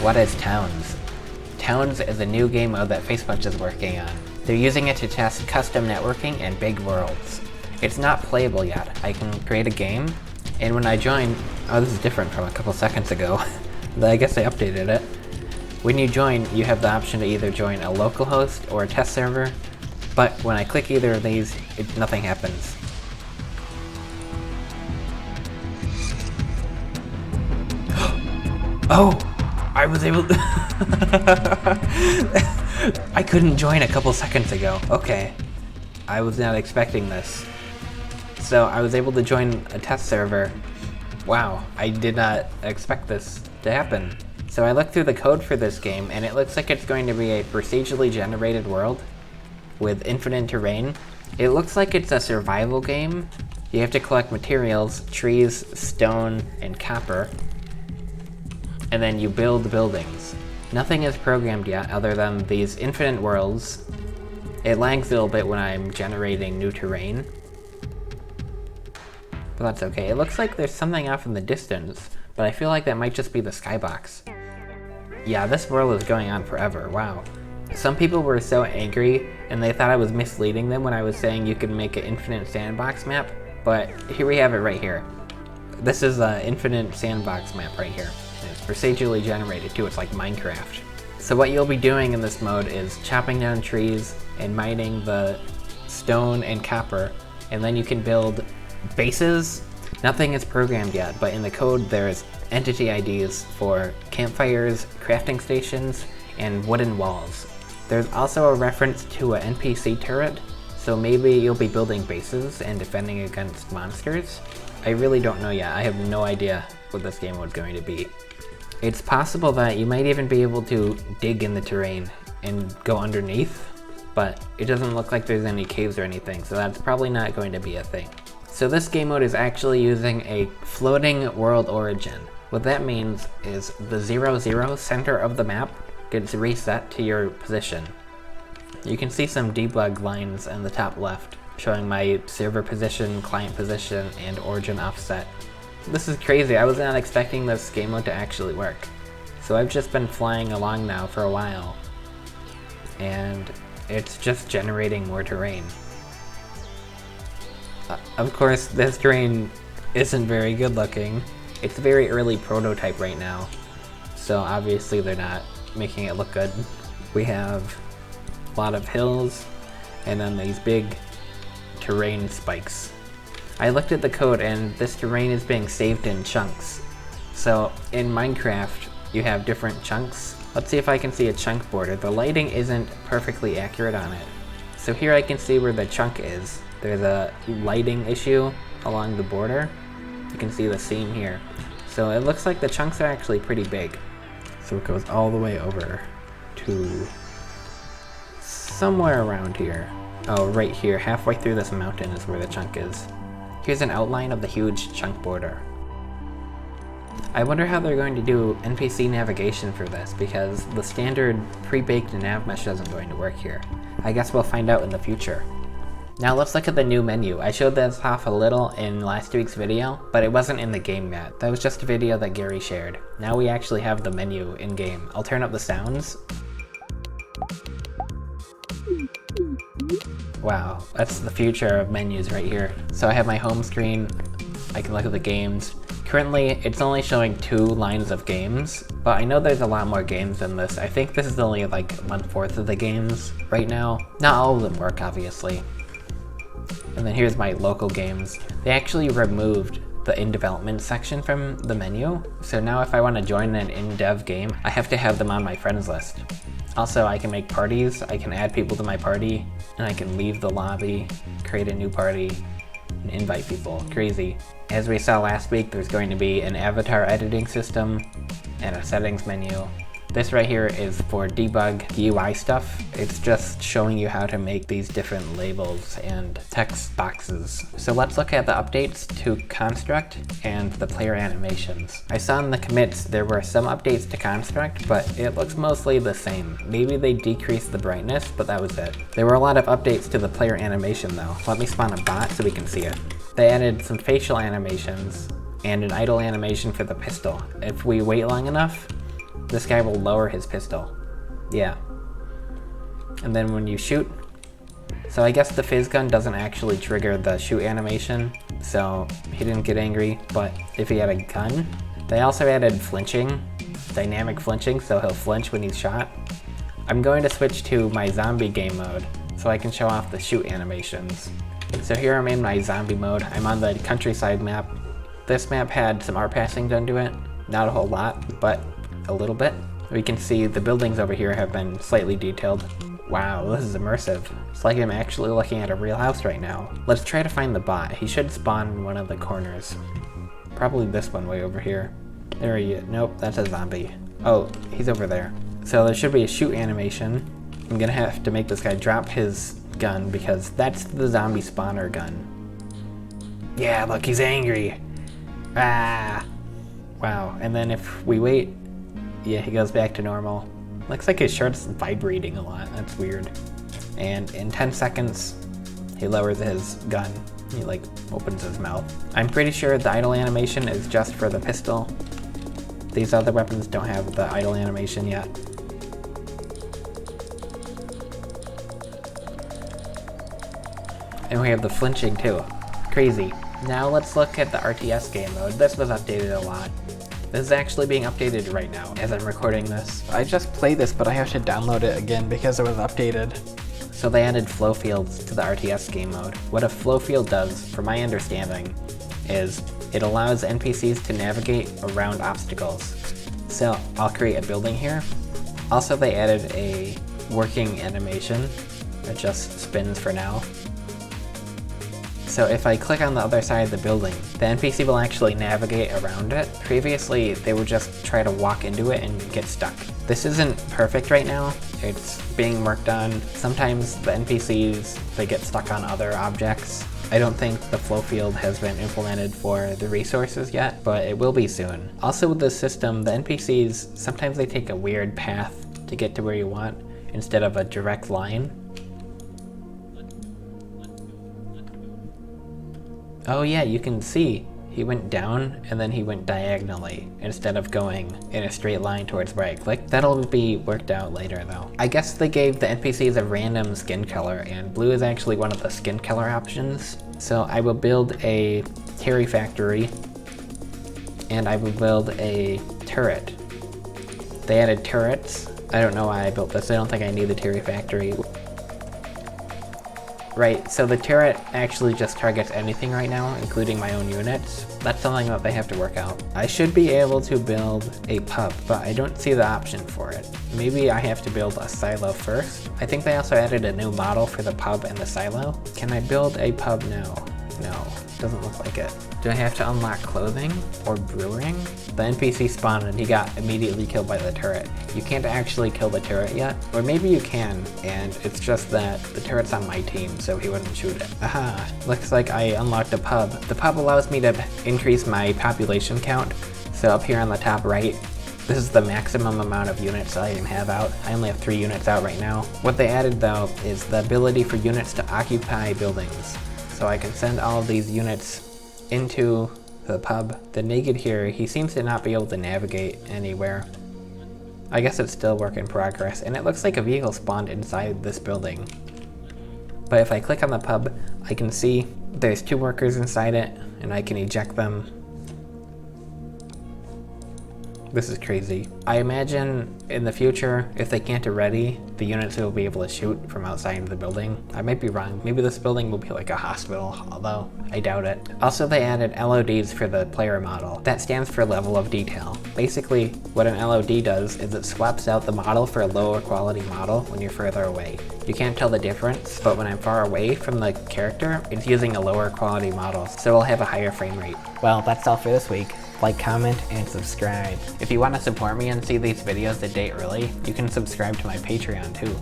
What is Towns? Towns is a new game mode that Facepunch is working on. They're using it to test custom networking and big worlds. It's not playable yet. I can create a game, and when I join, oh, this is different from a couple seconds ago. I guess they updated it. When you join, you have the option to either join a local host or a test server, but when I click either of these, nothing happens. Oh! I was able to I couldn't join a couple seconds ago. Okay. I was not expecting this. So I was able to join a test server. Wow, I did not expect this to happen. So I looked through the code for this game, and it looks like it's going to be a procedurally generated world with infinite terrain. It looks like it's a survival game. You have to collect materials, trees, stone, and copper, and then you build buildings. Nothing is programmed yet other than these infinite worlds. It lags a little bit when I'm generating new terrain, but that's okay. It looks like there's something off in the distance, but I feel like that might just be the skybox. Yeah, this world is going on forever, wow. Some people were so angry and they thought I was misleading them when I was saying you could make an infinite sandbox map, but here we have it right here. This is an infinite sandbox map right here. It's procedurally generated too, it's like Minecraft. So what you'll be doing in this mode is chopping down trees and mining the stone and copper, and then you can build bases. Nothing is programmed yet, but in the code there's entity IDs for campfires, crafting stations, and wooden walls. There's also a reference to an NPC turret, so maybe you'll be building bases and defending against monsters. I really don't know yet. I have no idea what this game was going to be. It's possible that you might even be able to dig in the terrain and go underneath, but it doesn't look like there's any caves or anything, so that's probably not going to be a thing. So this game mode is actually using a floating world origin. What that means is the 0, center of the map gets reset to your position. You can see some debug lines in the top left showing my server position, client position, and origin offset. This is crazy. I was not expecting this game mode to actually work. So I've just been flying along now for a while, and it's just generating more terrain. Of course, this terrain isn't very good looking. It's a very early prototype right now, so obviously they're not making it look good. We have a lot of hills, and then these big terrain spikes. I looked at the code, and this terrain is being saved in chunks. So in Minecraft, you have different chunks. Let's see if I can see a chunk border. The lighting isn't perfectly accurate on it. So here I can see where the chunk is. There's a lighting issue along the border. You can see the seam here. So it looks like the chunks are actually pretty big. So it goes all the way over to somewhere around here. Oh, right here, halfway through this mountain is where the chunk is. Here's an outline of the huge chunk border. I wonder how they're going to do NPC navigation for this, because the standard pre-baked nav mesh isn't going to work here. I guess we'll find out in the future. Now let's look at the new menu. I showed this off a little in last week's video, but it wasn't in the game yet. That was just a video that Gary shared. Now we actually have the menu in game. I'll turn up the sounds. Wow, that's the future of menus right here. So I have my home screen. I can look at the games. Currently, it's only showing 2 lines of games, but I know there's a lot more games than this. I think this is only like 1/4 of the games right now. Not all of them work, obviously. And then here's my local games. They actually removed the in development section from the menu. So now if I want to join an in-dev game, I have to have them on my friends list. Also, I can make parties. I can add people to my party, and I can leave the lobby, create a new party, and invite people. Crazy. As we saw last week, there's going to be an avatar editing system and a settings menu. This right here is for debug UI stuff. It's just showing you how to make these different labels and text boxes. So let's look at the updates to Construct and the player animations. I saw in the commits there were some updates to Construct, but it looks mostly the same. Maybe they decreased the brightness, but that was it. There were a lot of updates to the player animation though. Let me spawn a bot so we can see it. They added some facial animations and an idle animation for the pistol. If we wait long enough, this guy will lower his pistol. Yeah. And then when you shoot, so I guess the phase gun doesn't actually trigger the shoot animation, so he didn't get angry, but if he had a gun, they also added flinching, dynamic flinching, so he'll flinch when he's shot. I'm going to switch to my zombie game mode so I can show off the shoot animations. So here I'm in my zombie mode. I'm on the countryside map. This map had some art passing done to it. Not a whole lot, but a little bit. We can see the buildings over here have been slightly detailed. Wow, this is immersive. It's like I'm actually looking at a real house right now. Let's try to find the bot. He should spawn in one of the corners. Probably this one way over here. There he is. Nope, that's a zombie. Oh, he's over there. So there should be a shoot animation. I'm gonna have to make this guy drop his gun because that's the zombie spawner gun. Yeah, look, he's angry. Ah! Wow, and then if we wait, yeah, he goes back to normal. Looks like his shirt's vibrating a lot, that's weird. And in 10 seconds, he lowers his gun. He like opens his mouth. I'm pretty sure the idle animation is just for the pistol. These other weapons don't have the idle animation yet. And we have the flinching too. Crazy. Now let's look at the RTS game mode. This was updated a lot. This is actually being updated right now as I'm recording this. I just played this, but I have to download it again because it was updated. So they added flow fields to the RTS game mode. What a flow field does, from my understanding, is it allows NPCs to navigate around obstacles. So I'll create a building here. Also, they added a working animation that just spins for now. So if I click on the other side of the building, the NPC will actually navigate around it. Previously, they would just try to walk into it and get stuck. This isn't perfect right now. It's being worked on. Sometimes the NPCs, they get stuck on other objects. I don't think the flow field has been implemented for the resources yet, but it will be soon. Also with this system, the NPCs, sometimes they take a weird path to get to where you want instead of a direct line. Oh yeah, you can see he went down and then he went diagonally instead of going in a straight line towards where I clicked. That'll be worked out later though. I guess they gave the NPCs a random skin color and blue is actually one of the skin color options. So I will build a Terry factory and I will build a turret. They added turrets. I don't know why I built this. I don't think I need the Terry factory. Right, so the turret actually just targets anything right now, including my own units. That's something that they have to work out. I should be able to build a pub, but I don't see the option for it. Maybe I have to build a silo first. I think they also added a new model for the pub and the silo. Can I build a pub now? No, doesn't look like it. Do I have to unlock clothing or brewing? The NPC spawned and he got immediately killed by the turret. You can't actually kill the turret yet, or maybe you can, and it's just that the turret's on my team, so he wouldn't shoot it. Aha, looks like I unlocked a pub. The pub allows me to increase my population count, so up here on the top right, this is the maximum amount of units I can have out. I only have 3 units out right now. What they added though is the ability for units to occupy buildings. So I can send all of these units into the pub. The naked here, he seems to not be able to navigate anywhere. I guess it's still work in progress, and it looks like a vehicle spawned inside this building. But if I click on the pub, I can see there's 2 workers inside it, and I can eject them. This is crazy. I imagine in the future, if they can't already, the units will be able to shoot from outside the building. I might be wrong. Maybe this building will be like a hospital, although I doubt it. Also, they added LODs for the player model. That stands for level of detail. Basically, what an LOD does is it swaps out the model for a lower quality model when you're further away. You can't tell the difference, but when I'm far away from the character, it's using a lower quality model, so it'll have a higher frame rate. Well, that's all for this week. Like, comment, and subscribe. If you want to support me and see these videos a day early, you can subscribe to my Patreon too.